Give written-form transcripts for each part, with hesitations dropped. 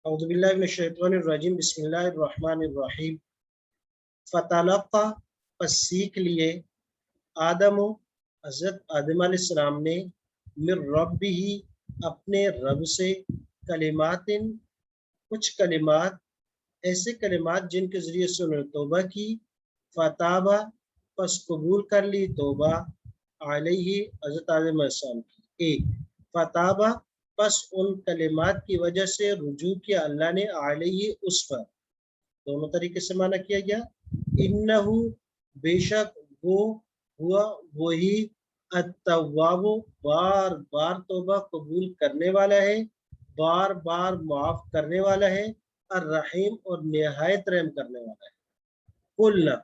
औज़ु बिल्लाहि मिनश शैतानिर रजीम बिस्मिल्लाहिर रहमानिर रहीम। फतलक़ा पस सीख लिए आदम हज़रत आदम अलैहिस्सलाम ने मिर रब्बिही अपने रब से कलिमातिन कुछ कलिमात ऐसे कलिमात जिनके ज़रिए से उन्होंने तौबा की। फताबा पस कबूल कर ली तौबा अलैहि हज़रत आदम अलैहिस्सलाम की। एक फताबा बस उन कलिमात की वजह से रुजू किया अल्लाह ने अलैहि उस पर। दोनों तरीके से माना किया गया। इन्नहु बेशक वो हुआ वही अत्तवाबु बार बार तौबा कबूल करने वाला है, बार बार माफ करने वाला है, अर्रहीम और निहायत रहम करने वाला है। कुल्ना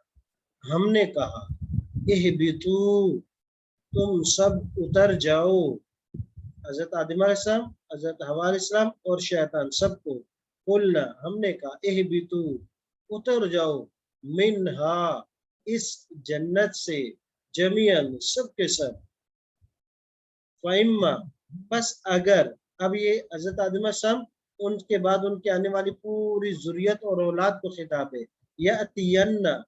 हमने कहा इहबितू तुम सब उतर जाओ, हजरत आदम अलैहिस्सलाम, हजरत हवा अलैहिस्सलाम और शैतान सबको। कुल्ना हमने कहा इहबितू उतर जाओ, मिनहा इस जन्नत से, जमीअन सब के सब। फ़इम्मा बस अगर, अब ये हजरत आदम अलैहिस्सलाम उनके बाद उनके आने वाली पूरी ज़ुर्रियत और औलाद को खिताब है। यातियन्ना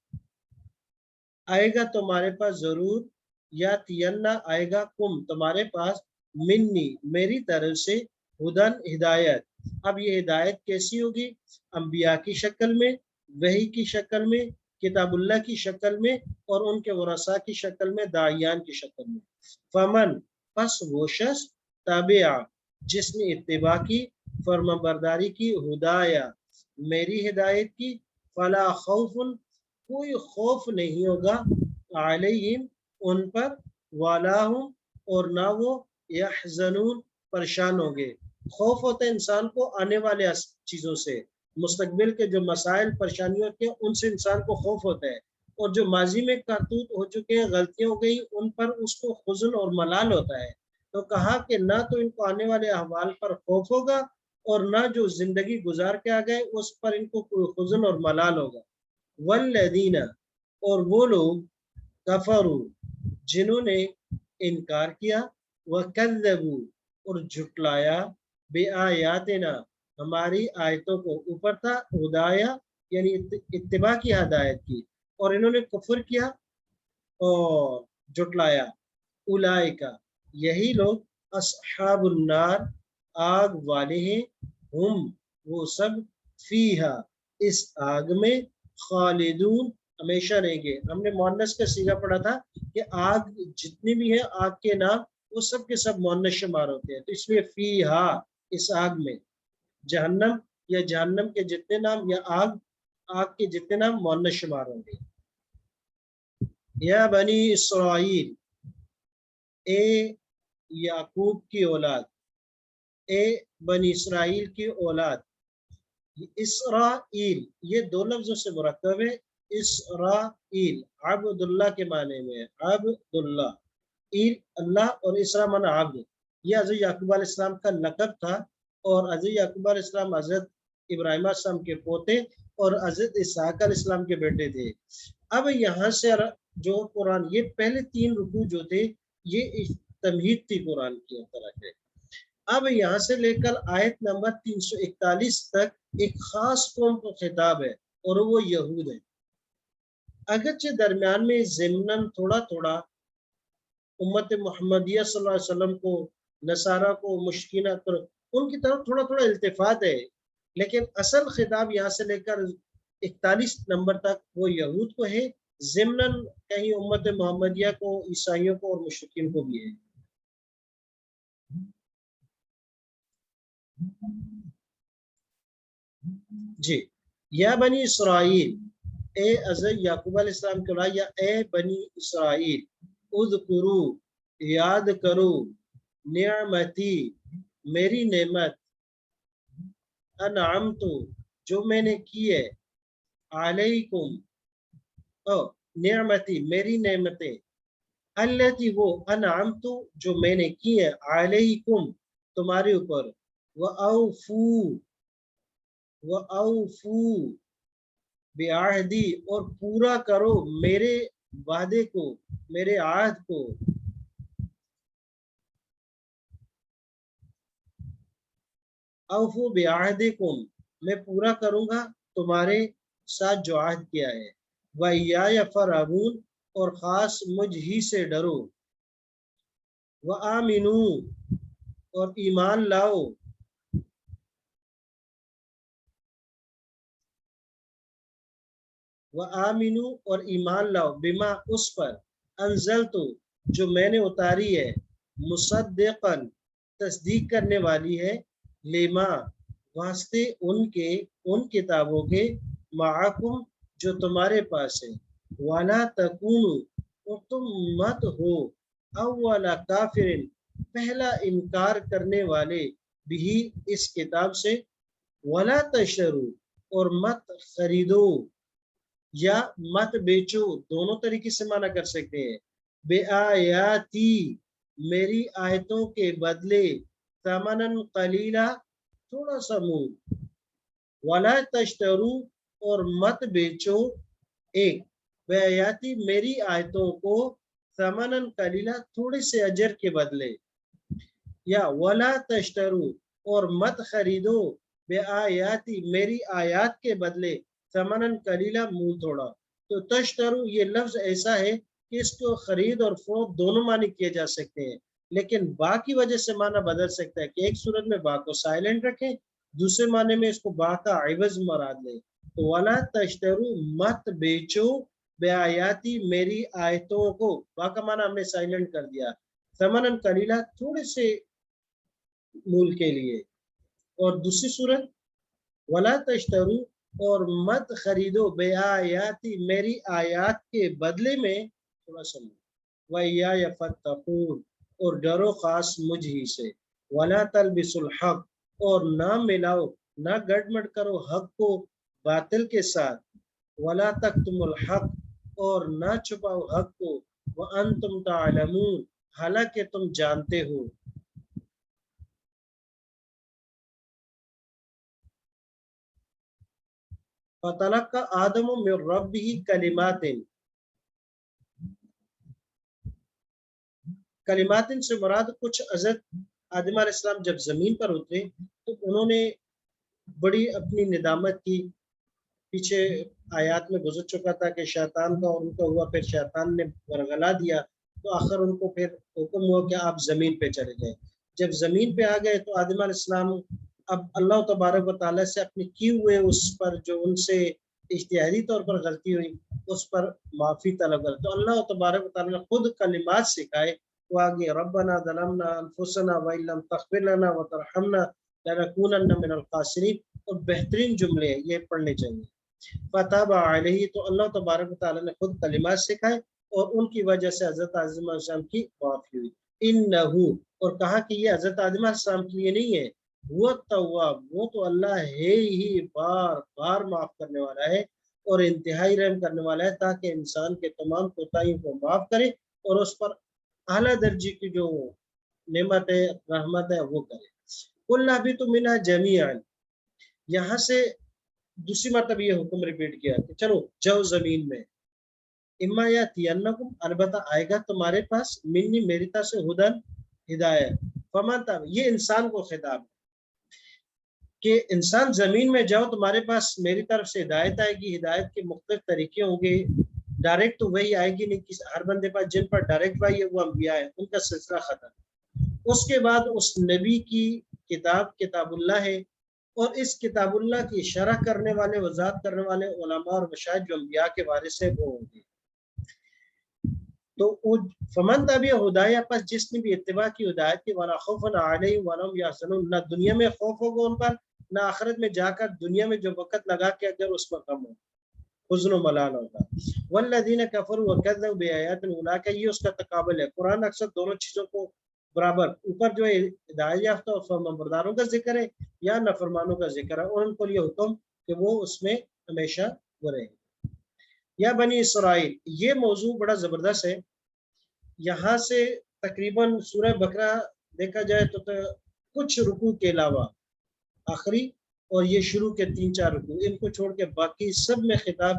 आएगा तुम्हारे पास जरूर, यातियन्ना आएगा कुम तुम्हारे पास, मिन्नी मेरी तरफ से, हुदन हिदायत। अब ये हिदायत कैसी होगी? अंबिया की शक्ल में, वही की शक्ल में, किताबुल्लाह की शक्ल में और उनके वरसा की शक्ल में, दायान की शक्ल में। फमन पस वो शख्स ताबिया जिसने इत्तिबा की, फरमाबरदारी की, हुदाया मेरी हिदायत की, फला खौफुन कोई खौफ नहीं होगा, अलैहिम उन पर, वालाहुम और ना वो, यहज़नून परेशान होंगे। खौफ होता है इंसान को आने वाले चीज़ों से, मुस्तकबिल के जो मसाइल परेशानियों के उनसे इंसान को खौफ होता है, और जो माजी में करतूत हो चुके हैं, गलतियां हो गई, उन पर उसको हुज़्न और मलाल होता है। तो कहा कि ना तो इनको आने वाले अहवाल पर खौफ होगा और ना जो जिंदगी गुजार के आ गए उस पर इनको कोई हुज़्न और मलाल होगा। वल्लदीना और वो लोग, कफरू जिन्होंने इनकार किया, वकज़्ज़बू और झुटलाया, बेआयातिना हमारी आयतों को, ऊपर था हुदाया यानी इत्तिबा की हदायत की, और इन्होंने कुफ्र किया और झुटलाया। उलाइका यही लोग, अस्हाबुन नार आग वाले हैं, हम वो सब, फीहा इस आग में, खालिदून हमेशा रहेंगे। हमने मुअन्नस का सीगा पढ़ा था कि आग जितनी भी है आग के नाम वो सब के सब मुअन्नस शुमार होते हैं, तो इसलिए फीहा इस आग में, जहन्नम या जहन्नम के जितने नाम या आग आग के जितने नाम मुअन्नस शुमार होंगे। या बनी इसराइल ए याकूब की औलाद, ए बनी इसराइल की औलाद। इसराइल ये दो लफ्जों से मुरक्कब है। इसराइल अब्दुल्लाह के माने में है, अब्दुल्लाह, ईल अल्लाह और इसरा माना अब्द। ये हज़रत याकूब अलैहिस्सलाम का लक़ब था, और हज़रत याकूब अलैहिस्सलाम हज़रत इब्राहीम अलैहिस्सलाम के पोते और हज़रत इसहाक अलैहिस्सलाम के बेटे थे। अब यहाँ से जो कुरान, ये पहले 3 रुकू जो थे ये तमहीद थी कुरान की तरह के। अब यहाँ से लेकर आयत नंबर 341 तक एक खास कौम को खिताब है, और वो यहूद है। अगरचे दरमियान में ज़िम्नन थोड़ा थोड़ा उम्मत मोहम्मदिया सल्लल्लाहु अलैहि वसल्लम को, नसारा को, मुश्किन उनकी तरफ थोड़ा थोड़ा इल्तिफात है, लेकिन असल खिताब यहाँ से लेकर 41 नंबर तक वो यहूद को है। ज़िम्नन कहीं उम्मत मोहम्मदिया को, ईसाइयों को और मुश्रिकीन को भी है। जी, या बनी इसराइल ए हज़रत याकूब अलैहिस्सलाम के औलाद, या ए बनी इसराइल उज़कुरू याद करो, निअमती मेरी नेमत, अनअमतु जो मैंने की है, अलैकुम ओ निअमती मेरी नेमतें, अल्लती वो, अनअमतु जो मैंने की है, अलैकुम तुम्हारे ऊपर, व औफू बिआहदी और पूरा करो मेरे वादे को, मेरे आहद को। औफू बिआहदिकुम میں پورا کروں گا تمہارے ساتھ جو عہد کیا ہے، وَإِيَّايَ فَارْهَبُونِ اور خاص مجھ ہی سے ڈرو، وَآمِنُوا اور ایمان لاؤ، وَآمِنُوا اور ایمان لاؤ، بما اس پر، انزلت جو میں نے اتاری ہے، مصدقاً تصدیق کرنے والی ہے، لما واسطے ان کتابوں کے، معکم جو تمہارے پاس ہے، وَلَا تَكُونُوا اور تم مت ہو، اول کافر پہلا انکار کرنے والے، بھی اس کتاب سے، وَلَا تَشْتَرُوا اور مت خریدو یا مت بیچو، دونوں طریقے سے معنی کر سکتے ہیں، بے آیاتی میری آیتوں کے بدلے، ثمنن قلیلا تھوڑا سا مول، ولا تشترو اور مت بیچو، ایک بے آیاتی میری آیتوں کو، ثمنن قلیلا تھوڑے سے اجر کے بدلے، یا ولا تشترو اور مت خریدو، بے آیاتی میری آیات کے بدلے، ثمنن قلیلا مول تھوڑا۔ تو تشترو یہ لفظ ایسا ہے کہ اس کو خرید اور فروخت دونوں معنی کیے جا سکتے ہیں، لیکن با کی وجہ سے معنی بدل سکتا ہے کہ ایک صورت میں با کو سائلنٹ رکھیں، دوسرے معنی میں اس کو با کا عوض مراد لیں۔ تو ولا تشترو مت بیچو، بے آیاتی میری آیتوں کو، با کا معنی ہم نے سائلنٹ کر دیا، ثمنن قلیلا تھوڑے سے مول کے لیے، اور دوسری صورت ولا تشترو اور مت خریدو، بے آیاتی میری آیات کے بدلے میں تھوڑا سا، وَإِيَّايَ فَاتَّقُونِ اور ڈرو خاص مجھ ہی سے، وَلَا تَلْبِسُوا الْحَقَّ اور نہ ملاؤ، نہ گڑبڑ کرو حق کو باطل کے ساتھ، وَلَا تَكْتُمُوا الْحَقَّ اور نہ چھپاؤ حق کو، وَأَنْتُمْ تَعْلَمُونَ حالانکہ تم جانتے ہو۔ فَتَلَقَّى آدَمُ مِن رَبِّهِ کلمات، کلمات سے مراد کچھ حضرت آدم علیہ السلام جب زمین پر اترے تو انہوں نے بڑی اپنی ندامت کی، پیچھے آیات میں گزر چکا تھا کہ شیطان کا اور ان کا ہوا، پھر شیطان نے ورغلا دیا، تو آخر ان کو پھر حکم ہوا کہ آپ زمین پہ چلے جائیں۔ جب زمین پہ آ گئے تو آدم علیہ السلام اب اللہ تبارک و تعالیٰ سے اپنے کیے ہوئے اس پر جو ان سے اجتہادی طور پر غلطی ہوئی اس پر معافی طلب کر، تو اللہ تبارک و تعالیٰ نے خود کلمات سکھائے، وہ آگے ربنا ظلمنا انفسنا وان لم تغفر لنا وترحمنا لنکونن من الخاسرین، اور بہترین جملے یہ پڑھنے چاہیے۔ فتاب علیہ تو اللہ تبارک و تعالیٰ نے خود کلمات سکھائے اور ان کی وجہ سے حضرت آدم علیہ السلام کی معافی ہوئی۔ انہو اور کہا کہ یہ حضرت آدم علیہ السلام کے لیے نہیں ہے، وہ تواب وہ تو اللہ ہے ہی بار بار معاف کرنے والا ہے اور انتہائی رحم کرنے والا ہے، تاکہ انسان کے تمام کوتاہیوں کو معاف کرے اور اس پر اعلیٰ درجے کی جو نعمت ہے، رحمت ہے، وہ کرے۔ قُلْنَا اهْبِطُوا مِنْهَا جَمِيعًا، یہاں سے دوسری مرتبہ یہ حکم ریپیٹ کیا کہ چلو جاؤ زمین میں، اما یاتینکم البتہ آئے گا تمہارے پاس، منی میری طرف سے، ہدن ہدایت، فمن تاب یہ انسان کو خطاب ہے کہ انسان زمین میں جاؤ، تمہارے پاس میری طرف سے ہدایت آئے گی، ہدایت کے مختلف طریقے ہوں گے، ڈائریکٹ تو وہی آئے گی نہیں، ہر بندے پاس جن پر ڈائریکٹ وہی ہے وہ انبیاء ہے، ان کا سلسلہ ختم۔ اس کے بعد اس نبی کی کتاب اللہ ہے، اور اس کتاب اللہ کی شرح کرنے والے، وضاحت کرنے والے علماء اور مشاہد جو انبیاء کے وارث ہیں وہ ہوں گے۔ تو فمن تبع ہدایہ پس جس نے بھی اتباع کی ہدایت کی، ولا خوف علیہم ولا هم یحزنون نہ دنیا میں خوف ہوگا ان پر، نہ آخرت میں جا کر دنیا میں جو وقت لگا کے اگر اس پر غم ہو، حزن و ملال ہوگا۔ والذین کفروا وکذبوا بآیاتنا اولئک، یہ اس کا تقابل ہے، قرآن اکثر دونوں چیزوں کو برابر، اوپر جو ہے ہدایت یافتہ اور فرمانبرداروں کا ذکر ہے یا نافرمانوں کا ذکر ہے، اور ان کو یہ حکم کہ وہ اس میں ہمیشہ وہ رہیں۔ یا بنی اسرائیل، یہ موضوع بڑا زبردست ہے، یہاں سے تقریباً سورہ بقرہ دیکھا جائے تو کچھ رکوع کے علاوہ آخری اور یہ شروع کے 3-4 رکوع، ان کو چھوڑ کے باقی سب میں خطاب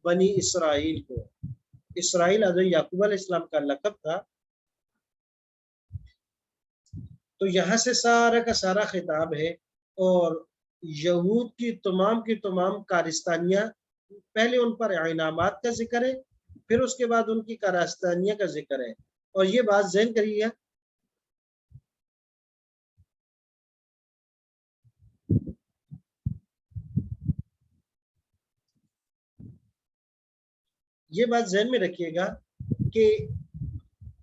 بنی اسرائیل کو۔ اسرائیل حضرت یعقوب علیہ السلام کا لقب تھا، تو یہاں سے سارا کا سارا خطاب ہے، اور यहूद की तमाम कारिस्तानियाँ, पहले उन पर इनामात का जिक्र है, फिर उसके बाद उनकी कारिस्तानियाँ का जिक्र है। और ये बात ज़हन करिएगा, ये बात ज़हन में रखिएगा कि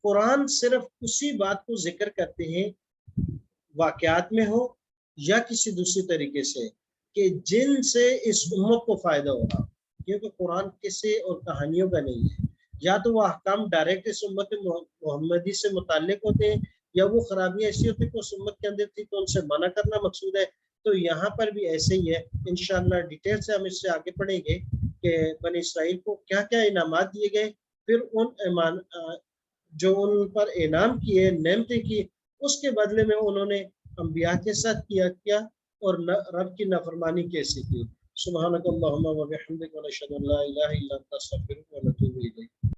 कुरान सिर्फ उसी बात को जिक्र करते हैं, वाक़यात में हो या किसी दूसरी तरीके से, कि जिनसे इस उम्मत को फ़ायदा होगा, क्योंकि कुरान किस्से और कहानियों का नहीं है। या तो वो अहकाम डायरेक्ट इस उम्मत मोहम्मदी से मुताल्लिक होते हैं, या वो खराबियाँ ऐसी होती कि उस उम्मत के अंदर थी तो उनसे मना करना मकसूद है। तो यहाँ पर भी ऐसे ही है। इंशाअल्लाह डिटेल से हम इससे आगे पढ़ेंगे कि बनी इसराइल को क्या क्या इनामात दिए गए, फिर उन ईमान जो उन पर इनाम किए, नेमतें की, उसके बदले में उन्होंने अंबिया के साथ किया और रब की नाफरमानी कैसे की। सुब्हानक अल्लाहुम्मा व बिहम्दिक व नशहदु अन ला इलाहा इल्ला अंता अस्तगफिरुका व नतूबु इलैक।